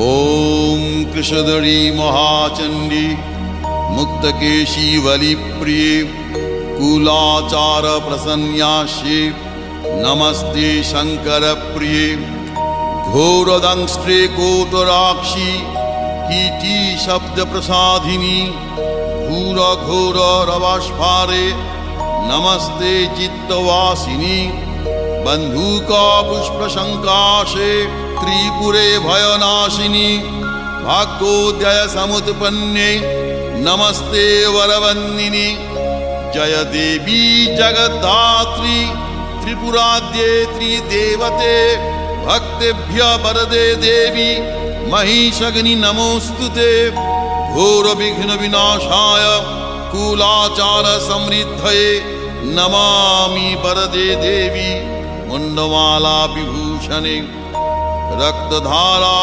ॐ कृशधरी महाचण्डी मुक्तकेशी बलिप्रिये कुलाचार प्रसन्यास्ये नमस्ते शङ्करप्रिये घोरदंष्ट्रे कोटराक्षी कीटी शब्द प्रसादिनी घोर घोर रवास्फारे नमस्ते चित्तवासिनी बंधुका पुष्प शंकाशे त्रिपुरे भयनाशिनी भाग्योदय समुत्पन्ने नमस्ते वरवन्दिनी जय देवी जगद्धात्री त्रिपुराद्ये त्रिदेवते भक्तेभ्य वरदे देवी महिषग्नि नमोस्तुते घोर विघ्न विनाशाय कुलाचार समृद्धये नमामि वरदे देवी मुंडमाला विभूषणे रक्तधारा